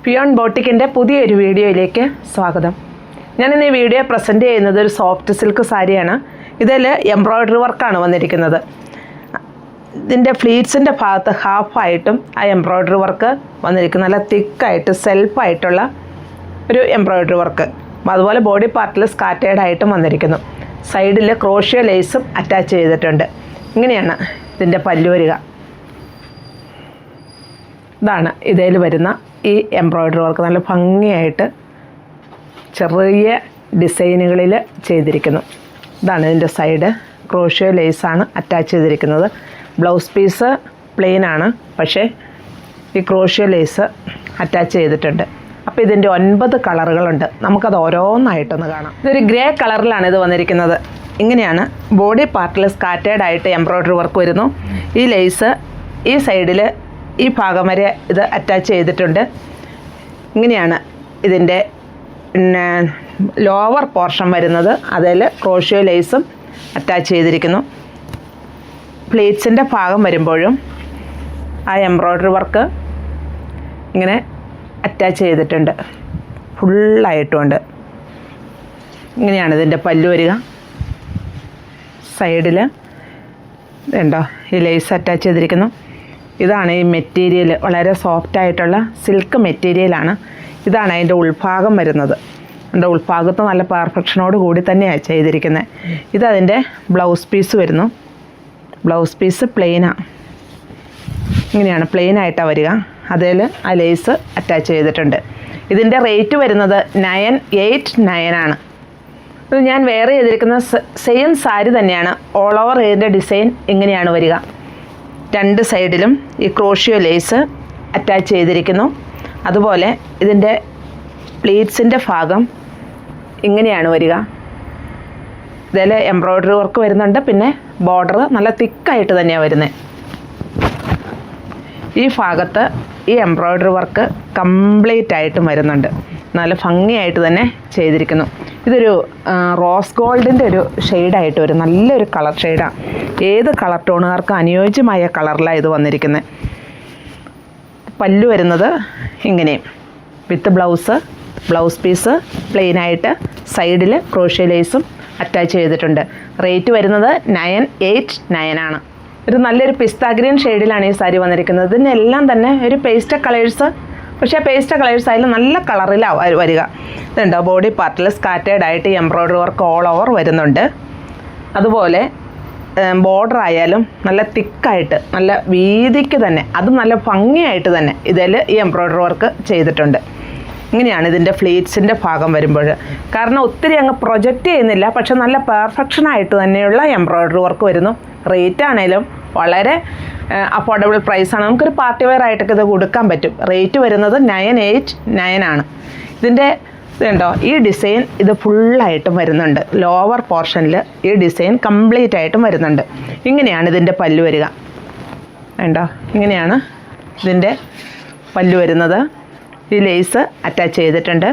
Peon ബോട്ടിക്കിൻ്റെ പുതിയൊരു വീഡിയോയിലേക്ക് സ്വാഗതം. ഞാനിന്ന് ഈ വീഡിയോ പ്രസൻറ്റ് ചെയ്യുന്നത് ഒരു സോഫ്റ്റ് സിൽക്ക് സാരിയാണ്. ഇതിൽ എംബ്രോയ്ഡറി വർക്കാണ് വന്നിരിക്കുന്നത്. ഇതിൻ്റെ ഫ്ലീറ്റ്സിൻ്റെ ഭാഗത്ത് ഹാഫായിട്ടും ആ എംബ്രോയ്ഡറി വർക്ക് വന്നിരിക്കുന്നത് നല്ല തിക്കായിട്ട് സെൽഫായിട്ടുള്ള ഒരു എംബ്രോയ്ഡറി വർക്ക്. അതുപോലെ ബോഡി പാർട്ടിൽ സ്കാറ്റേർഡ് ആയിട്ടും വന്നിരിക്കുന്നു. സൈഡിൽ ക്രോഷ്യോ ലേസും അറ്റാച്ച് ചെയ്തിട്ടുണ്ട്. ഇങ്ങനെയാണ് ഇതിൻ്റെ പല്ലു വരിക. ഇതാണ് ഇതിൽ വരുന്ന ഈ എംബ്രോയ്ഡറി വർക്ക്. നല്ല ഭംഗിയായിട്ട് ചെറിയ ഡിസൈനുകളിൽ ചെയ്തിരിക്കുന്നു. ഇതാണ് ഇതിൻ്റെ സൈഡ്. ക്രോഷ്യോ ലേസാണ് അറ്റാച്ച് ചെയ്തിരിക്കുന്നത്. ബ്ലൗസ് പീസ് പ്ലെയിൻ ആണ്, പക്ഷേ ഈ ക്രോഷ്യോ ലേസ് അറ്റാച്ച് ചെയ്തിട്ടുണ്ട്. അപ്പോൾ ഇതിൻ്റെ 9 കളറുകളുണ്ട്. നമുക്കത് ഓരോന്നായിട്ടൊന്ന് കാണാം. ഇതൊരു ഗ്രേ കളറിലാണ് ഇത് വന്നിരിക്കുന്നത്. ഇങ്ങനെയാണ് ബോഡി പാർട്ടിൽ സ്കാറ്റേർഡ് ആയിട്ട് എംബ്രോയ്ഡറി വർക്ക് വരുന്നു. ഈ ലേസ് ഈ സൈഡിൽ ഈ ഭാഗം വരെ ഇത് അറ്റാച്ച് ചെയ്തിട്ടുണ്ട്. ഇങ്ങനെയാണ് ഇതിൻ്റെ ലോവർ പോർഷൻ വരുന്നത്. അതിൽ ക്രോഷ്യോ ലേസും അറ്റാച്ച് ചെയ്തിരിക്കുന്നു. പ്ലീറ്റ്സിൻ്റെ ഭാഗം വരുമ്പോഴും ആ എംബ്രോയ്ഡറി വർക്ക് ഇങ്ങനെ അറ്റാച്ച് ചെയ്തിട്ടുണ്ട്. ഫുള്ളായിട്ടുമുണ്ട്. ഇങ്ങനെയാണ് ഇതിൻ്റെ പല്ലു വരിക. സൈഡിൽ ഉണ്ടോ ഈ ലേസ് അറ്റാച്ച് ചെയ്തിരിക്കുന്നു. ഇതാണ് ഈ മെറ്റീരിയൽ. വളരെ സോഫ്റ്റായിട്ടുള്ള സിൽക്ക് മെറ്റീരിയലാണ്. ഇതാണ് അതിൻ്റെ ഉൾഭാഗം വരുന്നത്. അതിൻ്റെ ഉൾഭാഗത്ത് നല്ല പെർഫെക്ഷനോട് കൂടി തന്നെയാണ് ചെയ്തിരിക്കുന്നത്. ഇതതിൻ്റെ ബ്ലൗസ് പീസ് വരുന്നു. ബ്ലൗസ് പീസ് പ്ലെയിനാണ്. ഇങ്ങനെയാണ് പ്ലെയിനായിട്ടാണ് വരിക. അതിൽ ആ ലേസ് അറ്റാച്ച് ചെയ്തിട്ടുണ്ട്. ഇതിൻ്റെ റേറ്റ് വരുന്നത് 989 ആണ്. ഇത് ഞാൻ വെയർ ചെയ്തിരിക്കുന്ന സെയിം സാരി തന്നെയാണ്. ഓൾ ഓവർ ഇതിൻ്റെ ഡിസൈൻ ഇങ്ങനെയാണ് വരിക. 2 സൈഡിലും ഈ ക്രോഷ്യോ ലേസ് അറ്റാച്ച് ചെയ്തിരിക്കുന്നു. അതുപോലെ ഇതിൻ്റെ പ്ലീറ്റ്സിൻ്റെ ഭാഗം ഇങ്ങനെയാണ് വരിക. ഇതിൽ എംബ്രോയ്ഡറി വർക്ക് വരുന്നുണ്ട്. പിന്നെ ബോർഡർ നല്ല തിക്കായിട്ട് തന്നെയാണ് വരുന്നത്. ഈ ഭാഗത്ത് ഈ എംബ്രോയ്ഡറി വർക്ക് കംപ്ലീറ്റ് ആയിട്ടും വരുന്നുണ്ട്. നല്ല ഭംഗിയായിട്ട് തന്നെ ചെയ്തിരിക്കുന്നു. ഇതൊരു റോസ് ഗോൾഡിൻ്റെ ഒരു ഷെയ്ഡായിട്ട് വരും. നല്ലൊരു കളർ ഷെയ്ഡാണ്. ഏത് കളർ ടോണുകാർക്കും അനുയോജ്യമായ കളറിലാണ് ഇത് വന്നിരിക്കുന്നത്. പല്ലു വരുന്നത് ഇങ്ങനെയും വിത്ത് ബ്ലൗസ് പീസ് പ്ലെയിനായിട്ട് സൈഡിൽ ക്രോഷ്യോ ലേസും അറ്റാച്ച് ചെയ്തിട്ടുണ്ട്. റേറ്റ് വരുന്നത് 989 ആണ്. ഒരു നല്ലൊരു പിസ്ത ഗ്രീൻ ഷെയ്ഡിലാണ് ഈ സാരി വന്നിരിക്കുന്നത്. ഇതിനെല്ലാം തന്നെ ഒരു പേസ്റ്റൽ കളേഴ്സ്, പക്ഷേ പേസ്റ്റൽ കളേഴ്സ് ആയാലും നല്ല കളറിലാണ് വരിക. ഇതുണ്ടോ ബോഡി പാർട്ടിൽ സ്കാറ്റേർഡ് ആയിട്ട് എംബ്രോയ്ഡറി വർക്ക് ഓൾ ഓവർ വരുന്നുണ്ട്. അതുപോലെ ബോർഡർ ആയാലും നല്ല തിക്കായിട്ട് നല്ല വീതിക്ക് തന്നെ അതും നല്ല ഭംഗിയായിട്ട് തന്നെ ഇതിൽ ഈ എംബ്രോയ്ഡറി വർക്ക് ചെയ്തിട്ടുണ്ട്. ഇങ്ങനെയാണ് ഇതിൻ്റെ ഫ്ലീറ്റ്സിൻ്റെ ഭാഗം വരുമ്പോൾ. കാരണം ഒത്തിരി അങ്ങ് പ്രൊജക്റ്റ് ചെയ്യുന്നില്ല, പക്ഷെ നല്ല പെർഫെക്ഷനായിട്ട് തന്നെയുള്ള എംബ്രോയ്ഡറി വർക്ക് വരുന്നു. റേറ്റ് ആണെങ്കിലും വളരെ അഫോർഡബിൾ പ്രൈസാണ്. നമുക്കൊരു പാർട്ടി വെയർ ആയിട്ടൊക്കെ ഇത് കൊടുക്കാൻ പറ്റും. റേറ്റ് വരുന്നത് 989 ആണ്. ഇതിൻ്റെ ഇതുണ്ടോ ഈ ഡിസൈൻ ഇത് ഫുള്ളായിട്ടും വരുന്നുണ്ട്. ലോവർ പോർഷനിൽ ഈ ഡിസൈൻ കംപ്ലീറ്റ് ആയിട്ടും വരുന്നുണ്ട്. ഇങ്ങനെയാണ് ഇതിൻ്റെ പല്ലു വരിക. ഉണ്ടോ ഇങ്ങനെയാണ് ഇതിൻ്റെ പല്ലു വരുന്നത്. ഈ ലേസ് അറ്റാച്ച് ചെയ്തിട്ടുണ്ട്.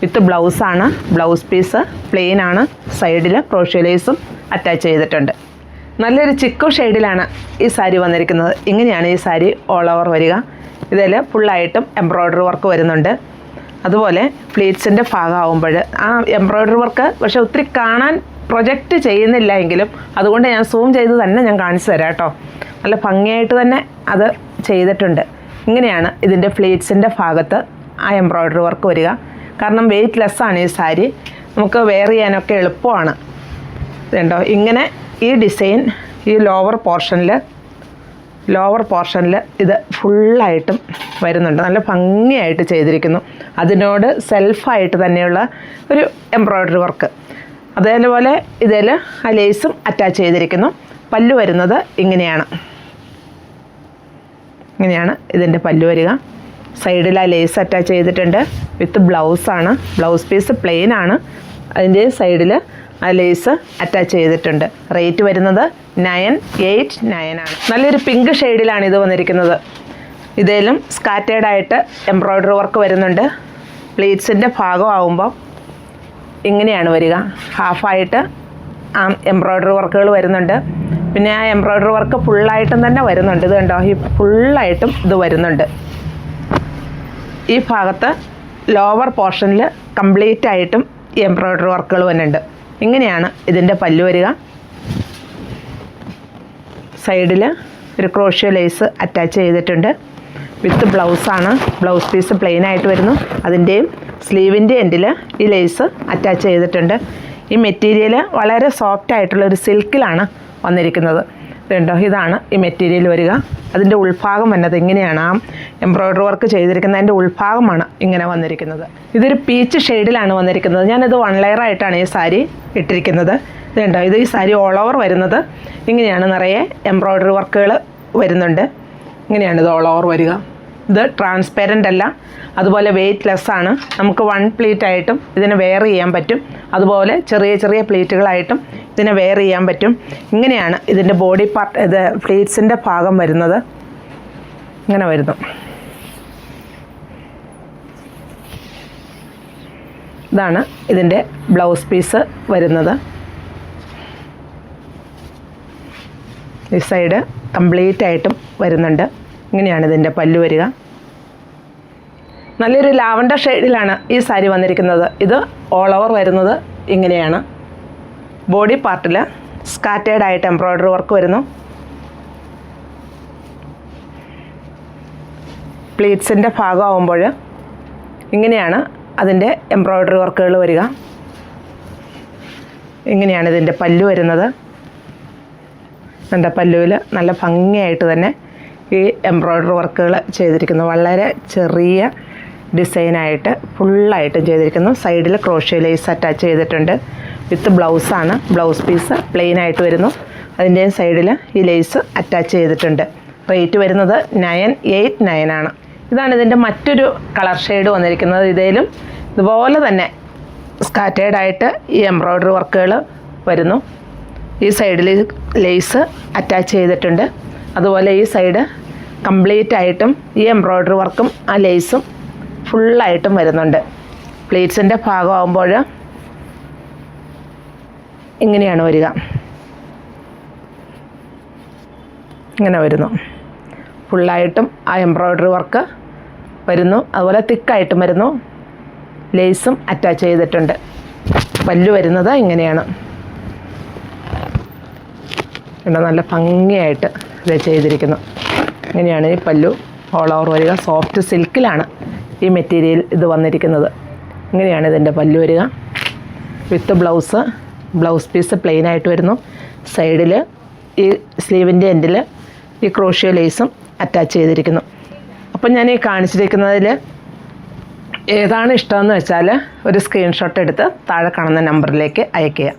വിത്ത് ബ്ലൗസാണ്. ബ്ലൗസ് പീസ് പ്ലെയിൻ ആണ്. സൈഡിൽ ക്രോഷ്യോ ലേസും അറ്റാച്ച് ചെയ്തിട്ടുണ്ട്. നല്ലൊരു ചിക്കു ഷെയ്ഡിലാണ് ഈ സാരി വന്നിരിക്കുന്നത്. ഇങ്ങനെയാണ് ഈ സാരി ഓൾ ഓവർ വരിക. ഇതിൽ ഫുള്ളായിട്ടും എംബ്രോയ്ഡറി വർക്ക് വരുന്നുണ്ട്. അതുപോലെ പ്ലീറ്റ്സിൻ്റെ ഭാഗമാകുമ്പോൾ ആ എംബ്രോയ്ഡറി വർക്ക് പക്ഷേ ഒത്തിരി കാണാൻ പ്രൊജക്റ്റ് ചെയ്യുന്നില്ല എങ്കിലും അതുകൊണ്ട് ഞാൻ സൂം ചെയ്ത് തന്നെ ഞാൻ കാണിച്ചു തരാം കേട്ടോ. നല്ല ഭംഗിയായിട്ട് തന്നെ അത് ചെയ്തിട്ടുണ്ട്. ഇങ്ങനെയാണ് ഇതിൻ്റെ പ്ലീറ്റ്സിൻ്റെ ഭാഗത്ത് ആ എംബ്രോയ്ഡറി വർക്ക് വരിക. കാരണം വെയ്റ്റ് ലെസ്സാണ് ഈ സാരി. നമുക്ക് വെയർ ചെയ്യാനൊക്കെ എളുപ്പമാണ്. ഇതുണ്ടോ ഇങ്ങനെ ഈ ഡിസൈൻ ഈ ലോവർ പോർഷനിൽ ഇത് ഫുള്ളായിട്ടും വരുന്നുണ്ട്. നല്ല ഭംഗിയായിട്ട് ചെയ്തിരിക്കുന്നു. അതിനോട് സെൽഫായിട്ട് തന്നെയുള്ള ഒരു എംബ്രോയ്ഡറി വർക്ക്. അതേപോലെ ഇതിൽ ആ ലേസും അറ്റാച്ച് ചെയ്തിരിക്കുന്നു. പല്ലു വരുന്നത് ഇങ്ങനെയാണ് ഇതിൻ്റെ പല്ലു വരിക. സൈഡിൽ ആ ലേസ് അറ്റാച്ച് ചെയ്തിട്ടുണ്ട്. വിത്ത് ബ്ലൗസാണ്. ബ്ലൗസ് പീസ് പ്ലെയിൻ ആണ്. അതിൻ്റെ സൈഡിൽ ആ ലേസ് അറ്റാച്ച് ചെയ്തിട്ടുണ്ട്. റേറ്റ് വരുന്നത് 989 ആണ്. നല്ലൊരു പിങ്ക് ഷെയ്ഡിലാണ് ഇത് വന്നിരിക്കുന്നത്. ഇതിലും സ്കാറ്റേർഡ് ആയിട്ട് എംബ്രോയ്ഡറി വർക്ക് വരുന്നുണ്ട്. പ്ലീറ്റ്സിൻ്റെ ഭാഗമാകുമ്പോൾ ഇങ്ങനെയാണ് വരിക. ഹാഫായിട്ട് ആ എംബ്രോയ്ഡറി വർക്കുകൾ വരുന്നുണ്ട്. പിന്നെ ആ എംബ്രോയ്ഡറി വർക്ക് ഫുള്ളായിട്ടും തന്നെ വരുന്നുണ്ട്. ഇത് കണ്ടോ ഈ ഫുള്ളായിട്ടും ഇത് വരുന്നുണ്ട്. ഈ ഭാഗത്ത് ലോവർ പോർഷനിൽ കംപ്ലീറ്റ് ആയിട്ടും ഈ എംബ്രോയ്ഡറി വർക്കുകൾ വന്നിട്ടുണ്ട്. ഇങ്ങനെയാണ് ഇതിൻ്റെ പല്ലു വരിക. സൈഡിൽ ഒരു ക്രോഷ്യോ ലേസ് അറ്റാച്ച് ചെയ്തിട്ടുണ്ട്. വിത്ത് ബ്ലൗസാണ്. ബ്ലൗസ് പീസ് പ്ലെയിൻ ആയിട്ട് വരുന്നു. അതിൻ്റെയും സ്ലീവിൻ്റെ എൻഡിൽ ഈ ലേസ് അറ്റാച്ച് ചെയ്തിട്ടുണ്ട്. ഈ മെറ്റീരിയൽ വളരെ സോഫ്റ്റ് ആയിട്ടുള്ള ഒരു സിൽക്കിലാണ് വന്നിരിക്കുന്നത്. ഇതുണ്ടോ, ഇതാണ് ഈ മെറ്റീരിയൽ വരിക. അതിൻ്റെ ഉൾഭാഗം വന്നത് ഇങ്ങനെയാണ്. ആ എംബ്രോയ്ഡറി വർക്ക് ചെയ്തിരിക്കുന്നതിൻ്റെ ഉൾഭാഗമാണ് ഇങ്ങനെ വന്നിരിക്കുന്നത്. ഇതൊരു പീച്ച് ഷെയ്ഡിലാണ് വന്നിരിക്കുന്നത്. ഞാനിത് 1 ലെയർ ആയിട്ടാണ് ഈ സാരി ഇട്ടിരിക്കുന്നത്. ഇതുണ്ടോ, ഇത് ഈ സാരി ഓൾ ഓവർ വരുന്നത് ഇങ്ങനെയാണ്. നിറയെ എംബ്രോയ്ഡറി വർക്കുകൾ വരുന്നുണ്ട്. ഇങ്ങനെയാണ് ഇത് ഓൾ ഓവർ വരിക. ഇത് ട്രാൻസ്പെറൻ്റ് അല്ല, അതുപോലെ വെയ്റ്റ് ലെസ് ആണ്. നമുക്ക് 1 പ്ലീറ്റ് ആയിട്ടും ഇതിനെ വെയർ ചെയ്യാൻ പറ്റും. അതുപോലെ ചെറിയ ചെറിയ പ്ലീറ്റുകളായിട്ടും ഇതിനെ വെയർ ചെയ്യാൻ പറ്റും. ഇങ്ങനെയാണ് ഇതിൻ്റെ ബോഡി പാർട്ട്, ഇത് പ്ലീറ്റ്സിൻ്റെ ഭാഗം വരുന്നത്. ഇങ്ങനെ വരുന്നു. ഇതാണ് ഇതിൻ്റെ ബ്ലൗസ് പീസ് വരുന്നത്. ഈ സൈഡ് കംപ്ലീറ്റ് ആയിട്ടും വരുന്നുണ്ട്. ഇങ്ങനെയാണ് ഇതിൻ്റെ പല്ലു വരിക. നല്ലൊരു ലാവണ്ടർ ഷെയ്ഡിലാണ് ഈ സാരി വന്നിരിക്കുന്നത്. ഇത് ഓൾ ഓവർ വരുന്നത് ഇങ്ങനെയാണ്. ബോഡി പാർട്ടിൽ സ്കാറ്റേർഡ് ആയിട്ട് എംബ്രോയ്ഡറി വർക്ക് വരുന്നു. പ്ലീറ്റ്സിൻ്റെ ഭാഗമാകുമ്പോൾ ഇങ്ങനെയാണ് അതിൻ്റെ എംബ്രോയ്ഡറി വർക്കുകൾ വരിക. ഇങ്ങനെയാണ് ഇതിൻ്റെ പല്ലു വരുന്നത്. എൻ്റെ പല്ലുവിൽ നല്ല ഭംഗിയായിട്ട് തന്നെ ഈ എംബ്രോയ്ഡറി വർക്കുകൾ ചെയ്തിരിക്കുന്നു. വളരെ ചെറിയ ഡിസൈനായിട്ട് ഫുള്ളായിട്ടും ചെയ്തിരിക്കുന്നു. സൈഡിൽ ക്രോഷ്യോ ലേസ് അറ്റാച്ച് ചെയ്തിട്ടുണ്ട്. വിത്ത് ബ്ലൗസാണ്. ബ്ലൗസ് പീസ് പ്ലെയിൻ ആയിട്ട് വരുന്നു. അതിൻ്റെ സൈഡിൽ ഈ ലേസ് അറ്റാച്ച് ചെയ്തിട്ടുണ്ട്. റേറ്റ് വരുന്നത് 989 ആണ്. ഇതാണ് ഇതിൻ്റെ മറ്റൊരു കളർ ഷെയ്ഡ് വന്നിരിക്കുന്നത്. ഇതിലും ഇതുപോലെ തന്നെ സ്കാറ്റേർഡ് ആയിട്ട് ഈ എംബ്രോയ്ഡറി വർക്കുകൾ വരുന്നു. ഈ സൈഡിൽ ലേസ് അറ്റാച്ച് ചെയ്തിട്ടുണ്ട്. അതുപോലെ ഈ സൈഡ് കംപ്ലീറ്റ് ആയിട്ടും ഈ എംബ്രോയ്ഡറി വർക്കും ആ ലേസും ഫുള്ളായിട്ടും വരുന്നുണ്ട്. പ്ലീറ്റ്സിൻ്റെ ഭാഗമാകുമ്പോൾ ഇങ്ങനെയാണ് വരിക. ഇങ്ങനെ വരുന്നു. ഫുള്ളായിട്ടും ആ എംബ്രോയ്ഡറി വർക്ക് വരുന്നു. അതുപോലെ തിക്കായിട്ടും വരുന്നു. ലേസും അറ്റാച്ച് ചെയ്തിട്ടുണ്ട്. പല്ലു വരുന്നത് ഇങ്ങനെയാണ്. ഇവിടെ നല്ല ഭംഗിയായിട്ട് ഇത് ചെയ്തിരിക്കുന്നു. ഇങ്ങനെയാണ് ഈ പല്ലു ഓൾ ഓവർ വരിക. സോഫ്റ്റ് സിൽക്കിലാണ് ഈ മെറ്റീരിയൽ ഇത് വന്നിരിക്കുന്നത്. ഇങ്ങനെയാണ് ഇതിൻ്റെ പല്ലു വരിക. വിത്ത് ബ്ലൗസ് പീസ് പ്ലെയിൻ ആയിട്ട് വരുന്നു. സൈഡിൽ ഈ സ്ലീവിൻ്റെ എൻഡിൽ ഈ ക്രോഷ്യോ ലേസും അറ്റാച്ച് ചെയ്തിരിക്കുന്നു. അപ്പം ഞാൻ ഈ കാണിച്ചിരിക്കുന്നതിൽ ഏതാണ് ഇഷ്ടമെന്ന് വെച്ചാൽ ഒരു സ്ക്രീൻഷോട്ട് എടുത്ത് താഴെ കാണുന്ന നമ്പറിലേക്ക് അയയ്ക്കുക.